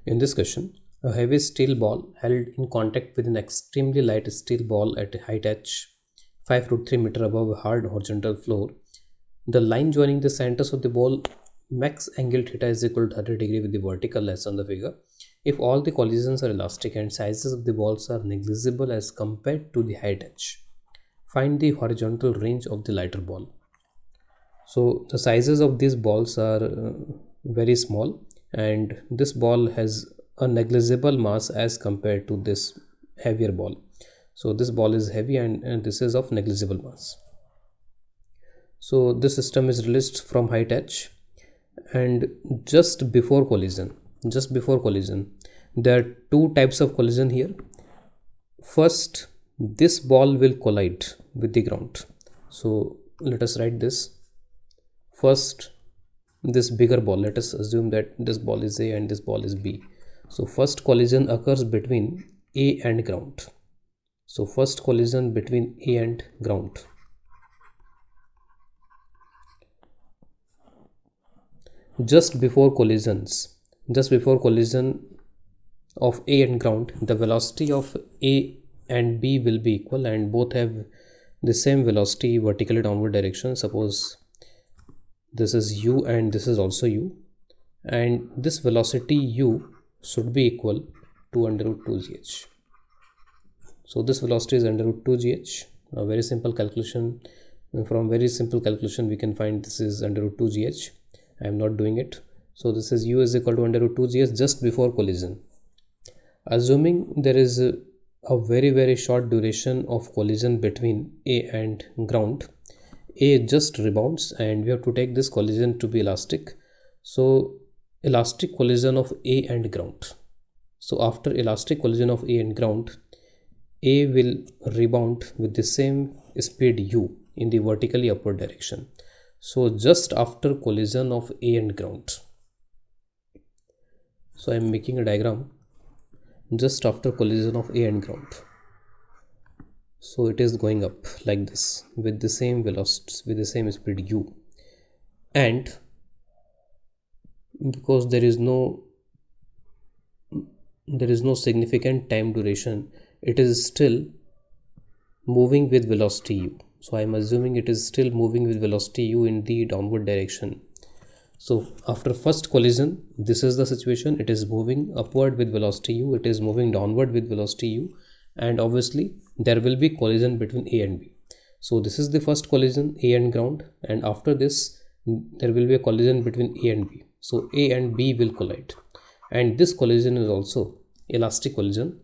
In this question, a heavy steel ball held in contact with an extremely light steel ball at a height h 5 √3 meter above a hard horizontal floor. The line joining the centers of the ball max angle theta is equal to 30 degree with the vertical as on the figure. If all the collisions are elastic and sizes of the balls are negligible as compared to the height h, find the horizontal range of the lighter ball. So the sizes of these balls are very small, and this ball has a negligible mass as compared to this heavier ball. So this ball is heavy, and this is of negligible mass. So this system is released from height h, and just before collision, there are two types of collision here. First, this ball will collide with the ground. So let us write this. First, this bigger ball, let us assume that this ball is A and this ball is B. So first collision occurs between A and ground. So first collision between A and ground. Just before collision of A and ground, the velocity of A and B will be equal, and both have the same velocity vertically downward direction. Suppose this is u and this is also u, and this velocity u should be equal to under root 2gh. So this velocity is under root 2gh. A very simple calculation. From very simple calculation we can find this is under root 2gh. I am not doing it. So this is u is equal to under root 2gh just before collision. Assuming there is a very short duration of collision between A and ground, A just rebounds, and we have to take this collision to be elastic. So elastic collision of A and ground. So after elastic collision of A and ground, A will rebound with the same speed u in the vertically upward direction. So just after collision of A and ground, so I am making a diagram just after collision of A and ground. So it is going up like this with the same velocity, with the same speed u, and because there is no significant time duration, it is still moving with velocity u. So I am assuming it is still moving with velocity u in the downward direction. So after first collision, this is the situation. It is moving upward with velocity u, it is moving downward with velocity u, and obviously there will be collision between A and B. So this is the first collision, A and ground, and after this there will be a collision between A and B. So A and B will collide, and this collision is also elastic collision,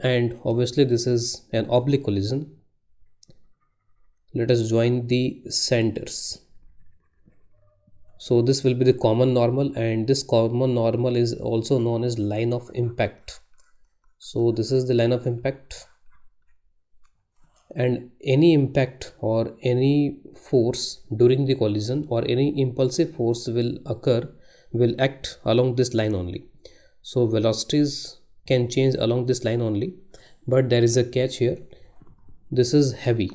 and obviously this is an oblique collision. Let us join the centers. So this will be the common normal, and this common normal is also known as line of impact. So this is the line of impact, and any impact or any force during the collision or any impulsive force will act along this line only. So velocities can change along this line only, but there is a catch here. This is heavy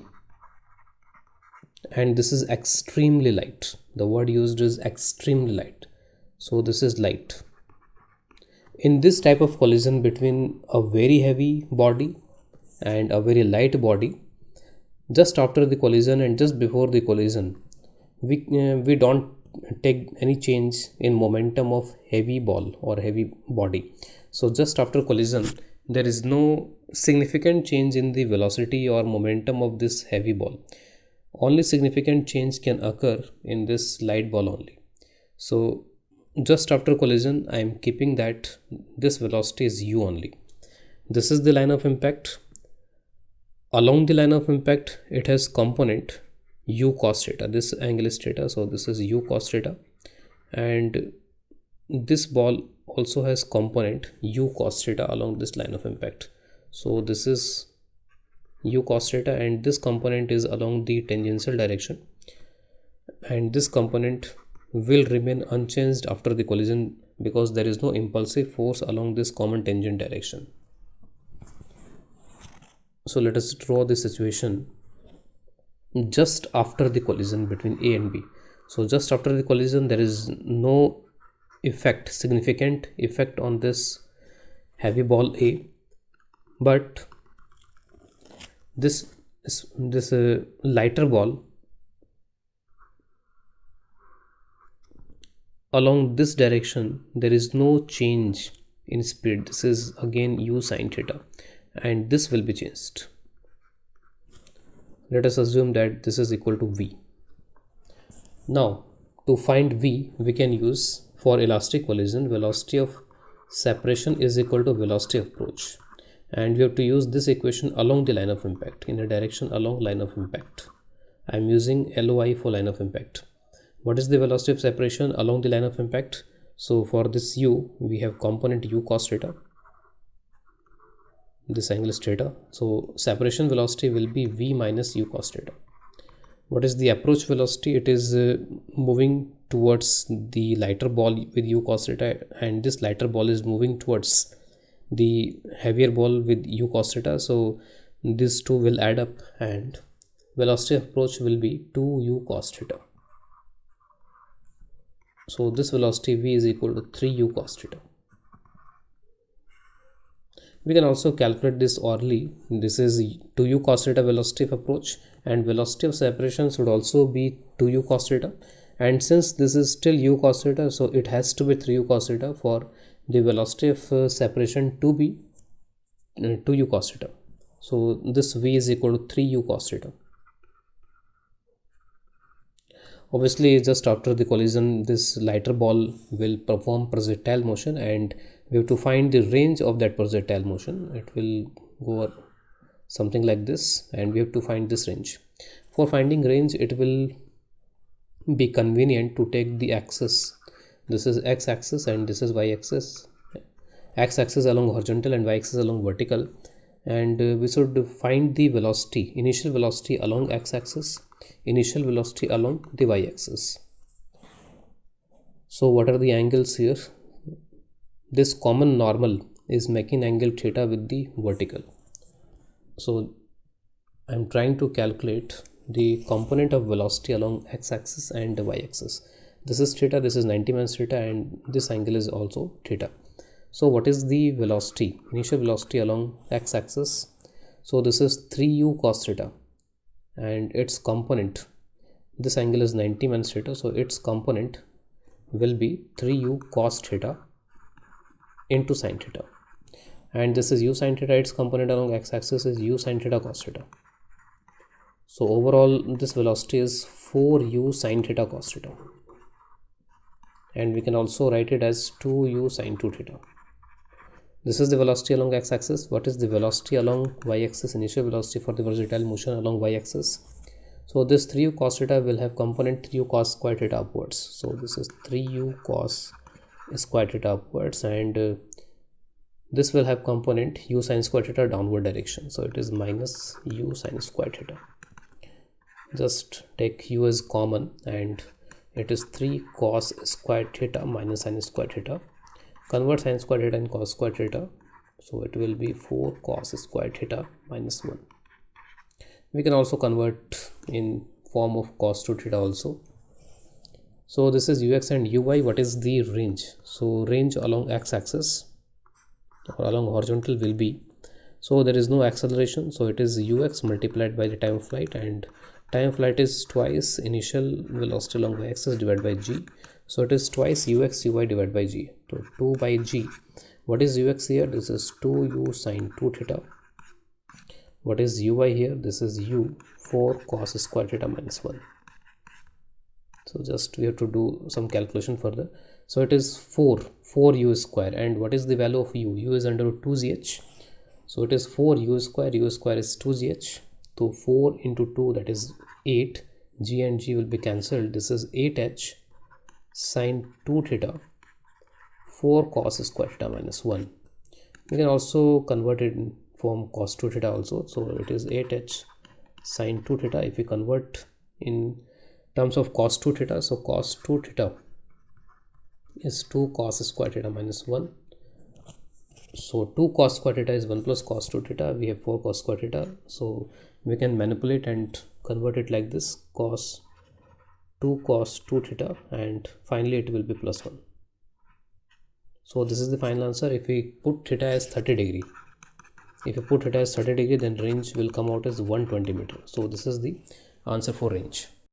and this is extremely light. The word used is extremely light. So this is light. In this type of collision between a very heavy body and a very light body, just after the collision and just before the collision, we don't take any change in momentum of heavy ball or heavy body. So just after collision, there is no significant change in the velocity or momentum of this heavy ball. Only significant change can occur in this light ball only. So just after collision, I am keeping that this velocity is u only. This is the line of impact. Along the line of impact, it has component u cos theta. This angle is theta, so this is u cos theta, and this ball also has component u cos theta along this line of impact. So this is u cos theta, and this component is along the tangential direction, and this component will remain unchanged after the collision because there is no impulsive force along this common tangent direction. So let us draw the situation just after the collision between A and B. So just after the collision, there is no significant effect on this heavy ball A, but this lighter ball along this direction, there is no change in speed. This is again u sine theta, and this will be changed. Let us assume that this is equal to v. Now to find v, we can use, for elastic collision, velocity of separation is equal to velocity of approach, and we have to use this equation along the line of impact, in a direction along line of impact. I am using LOI for line of impact. What is the velocity of separation along the line of impact? So for this u, we have component u cos theta. This angle is theta. So separation velocity will be v minus u cos theta. What is the approach velocity? It is moving towards the lighter ball with u cos theta, and this lighter ball is moving towards the heavier ball with u cos theta. So these two will add up, and velocity of approach will be 2u cos theta. So this velocity v is equal to 3u cos theta. We can also calculate this orally. This is 2u cos theta velocity of approach, and velocity of separation should also be 2u cos theta. And since this is still u cos theta, so it has to be 3u cos theta for the velocity of separation to be 2u cos theta. So this v is equal to 3u cos theta. Obviously, just after the collision, this lighter ball will perform projectile motion, and we have to find the range of that projectile motion. It will go something like this, and we have to find this range. For finding range, it will be convenient to take the axis. This is x-axis and this is y-axis. X-axis along horizontal and y-axis along vertical, and we should find the velocity, initial velocity along x-axis, initial velocity along the y-axis. So what are the angles here? This common normal is making angle theta with the vertical. So I'm trying to calculate the component of velocity along x-axis and the y-axis. This is theta, this is 90 minus theta, and this angle is also theta. So what is the velocity, initial velocity along x-axis? So this is 3u cos theta, and its component, this angle is 90 minus theta, so its component will be 3u cos theta into sin theta, and this is u sin theta. Its component along x-axis is u sin theta cos theta. So overall this velocity is 4u sin theta cos theta, and we can also write it as 2u sin 2 theta. This is the velocity along x-axis. What is the velocity along y-axis? Initial velocity for the projectile motion along y-axis. So this 3u cos theta will have component 3u cos square theta upwards. So this is 3u cos square theta upwards, and this will have component u sin square theta downward direction. So it is minus u sin square theta. Just take u as common, and it is 3 cos square theta minus sin square theta. Convert sin square theta and cos square theta, so it will be 4 cos square theta minus 1. We can also convert in form of cos 2 theta also. So this is ux and uy. What is the range? So range along x-axis or along horizontal will be, so there is no acceleration, so it is ux multiplied by the time of flight, and time of flight is twice initial velocity along y-axis divided by g. So it is twice ux uy divided by g. So 2 by g. What is ux here? This is 2u sin 2 theta. What is uy here? This is u 4 cos square theta minus 1. So just we have to do some calculation further. So it is 4u square, and what is the value of u? U is under root 2gh. So it is 4u square. U square is 2gh. So 4 into 2, that is 8. G and g will be cancelled. This is 8h sin 2 theta 4 cos square theta minus 1. We can also convert it in form cos 2 theta also. So it is 8h sin 2 theta. If we convert in terms of cos 2 theta, so cos 2 theta is 2 cos square theta minus 1. So 2 cos square theta is 1 plus cos 2 theta. We have 4 cos square theta. So we can manipulate and convert it like this: cos 2 cos 2 theta, and finally it will be plus 1. So this is the final answer. If we put theta as 30 degree, if you put theta as 30 degree, then range will come out as 120 meter. So this is the answer for range.